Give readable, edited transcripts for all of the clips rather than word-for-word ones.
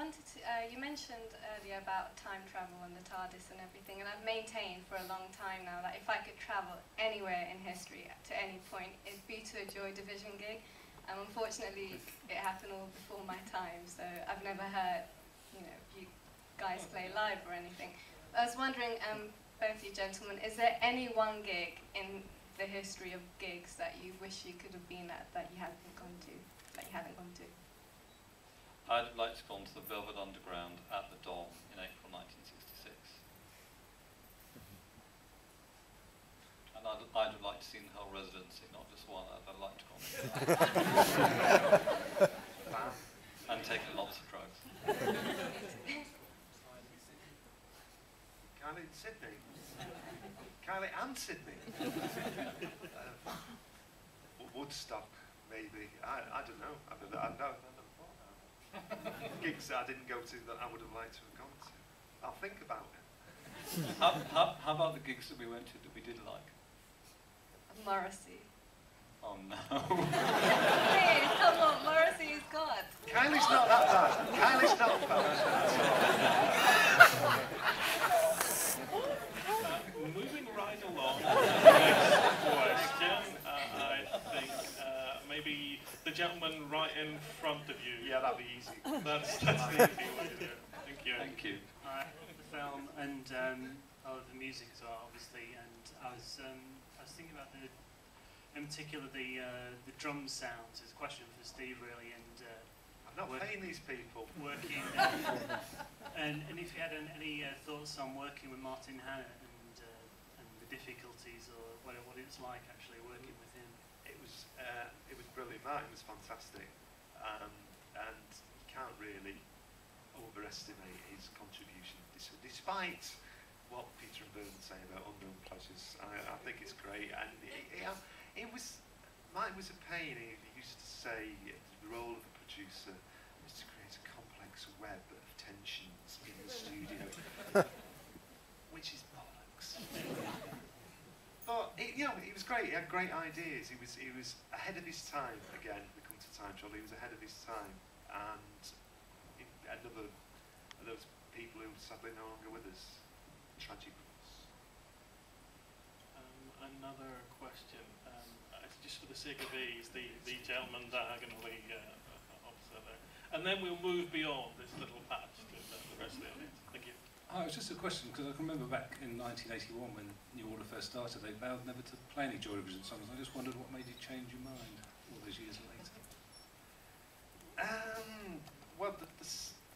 wanted to, you mentioned earlier about time travel and the TARDIS and everything, and I've maintained for a long time now that if I could travel anywhere in history to any point, it'd be to a Joy Division gig. Unfortunately, it happened all before my time, so I've never heard, you know, you guys play live or anything. I was wondering, both you gentlemen, is there any one gig in the history of gigs that you wish you could have been at that you haven't gone to? I'd like to go on to the Velvet Underground at the Dom in April 1966. And I'd have liked to see the whole residency, not just one. I'd like to go on and taken lots of drugs. Kylie and Sydney. Kylie and Sydney. Woodstock, maybe. I don't know. I've never thought about it. Gigs that I didn't go to that I would have liked to have gone to. I'll think about it. How about the gigs that we went to that we did like? Morrissey. Oh no. Hey, come on, Morrissey is God. Kylie's not that bad. Kylie's not bad. Moving right along. Next question. I think maybe the gentleman right in front of you. Yeah, that'd be easy. That's the easy way to do it. Thank you. Thank you. The film and the music as well, obviously. And I was thinking about in particular the drum sounds. It's a question for Steve really. And I'm not paying these people. Working and if you had any thoughts on working with Martin Hannett and the difficulties or what it's like actually working with him. It was brilliant. Martin was fantastic, and you can't really overestimate his contribution. Despite what Peter and Byrne say about unknown pleasures, I think it's great. And Martin was a pain. He used to say the role of a producer was to create a complex web of tensions in the studio, which is bollocks. But he was great. He had great ideas. He was ahead of his time. Again, we come to time travel. He was ahead of his time, and another of those people who sadly no longer with us. Tragic loss. Another question. Just for the sake of ease, the gentleman diagonally opposite there, and then we'll move beyond this little patch to the rest of the audience. Thank you. Oh, it's just a question, because I can remember back in 1981 when New Order first started, they vowed never to play any Joy Division songs. I just wondered what made you change your mind all those years later. Well, the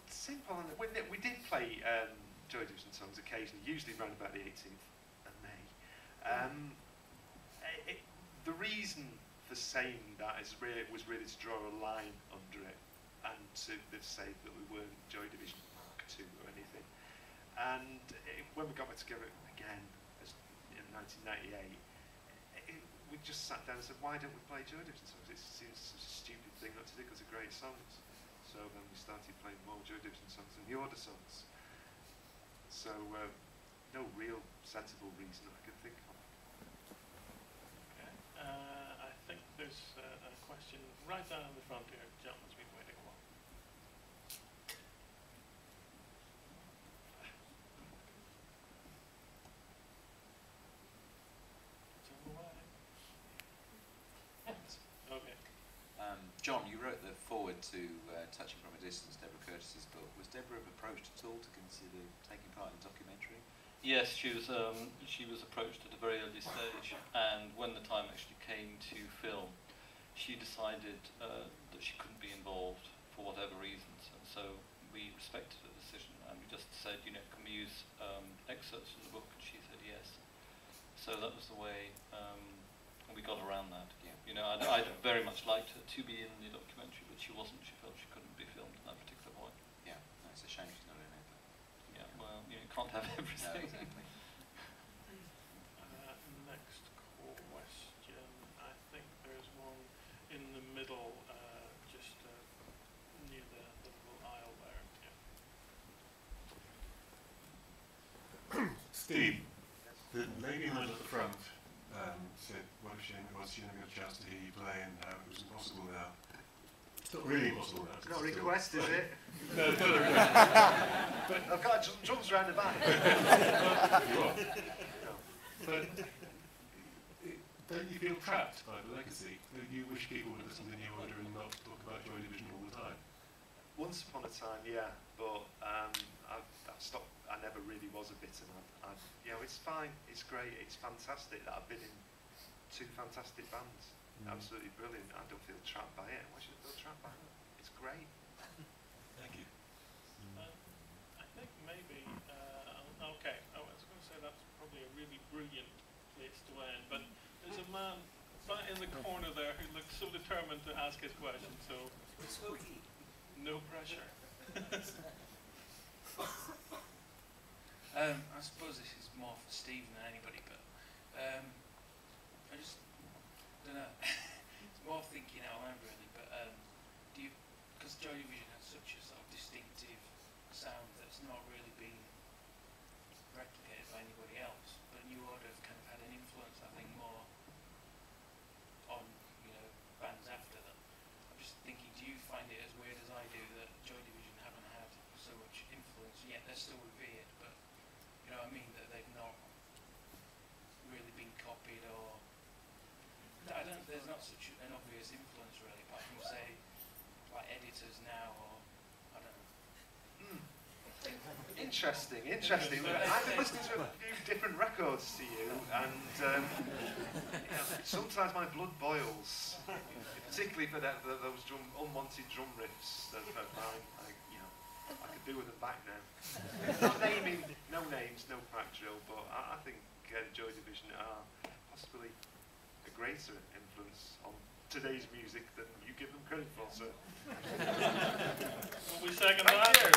simple, we did play Joy Division songs occasionally, usually around about the 18th of May. The reason for saying that was really to draw a line under it and to say that we weren't Joy Division Mark II or anything. And when we got back together again in 1998, we just sat down and said, why don't we play Joy Division songs? It seems such a stupid thing not to do because they're great songs. So then we started playing more Joy Division songs and the Order songs. So no real sensible reason I can think of. Okay. I think there's a question right down in the front here. Gentleman's been waiting a while. Okay. John, you wrote the foreword to Touching from a Distance, Deborah Curtis's book. Was Deborah approached at all to consider taking part in the documentary? Yes, she was approached at a very early stage, and when the time actually came to film, she decided that she couldn't be involved for whatever reasons, and so we respected her decision, and we just said, you know, can we use excerpts from the book, and she said yes. So that was the way we got around that. Yeah. You know, I'd very much liked her to be in the documentary, but she wasn't. She felt she couldn't be filmed at that particular point. Yeah, no, it's a shame she's not in it. But yeah, well, you can't have everything. No, exactly. Next question. I think there's one in the middle, just near the little aisle there. Yeah. Steve, the lady in the front said what a shame it was she never got a chance to hear you play and how it was impossible now It's not really possible now. It's not a request, is it? No, it's not a request. But I've got drums around the back. you are. No. But don't you feel trapped by the legacy? Don't you wish people would listen to the New Order and not talk about Joy Division all the time? Once upon a time, yeah, but I've stopped. I never really was a bitter man. You know, it's fine, it's great, it's fantastic that I've been in two fantastic bands. Absolutely brilliant. I don't feel trapped by it. Why should I feel trapped by it? It's great. Thank you. I think maybe, okay, I was going to say that's probably a really brilliant place to end, but there's a man right in the corner there who looks so determined to ask his question, so no pressure. I suppose this is more for Stephen than anybody, but I just don't know. It's more thinking out loud really, but do you, because Joy Division has such a sort of distinctive sound that's not really been replicated by anybody else, but New Order have kind of had an influence, I think, more on, you know, bands after them. I'm just thinking, do you find it as weird as I do that Joy Division haven't had so much influence, yet they're still revered, but you know what I mean, that they've not really been copied, or there's not such an obvious influence really, apart from say like editors now, or I don't know. Interesting. I've been listening to a few different records to you, and you know, sometimes my blood boils, particularly for those unwanted drum riffs that are mine. I could do with them back now. Not naming, no names, no crack drill, but I think Joy Division are possibly a greater influence on today's music than you give them credit for, sir. Will we second Thank that? you.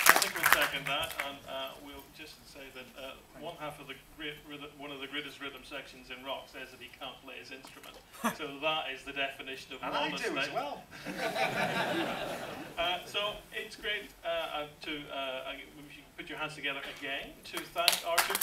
I think we'll second that, and we'll just say that one half of one of the greatest rhythm sections in rock says that he can't play his instrument. So that is the definition of And I modest do as state. well. So it's great to you can put your hands together again to thank our two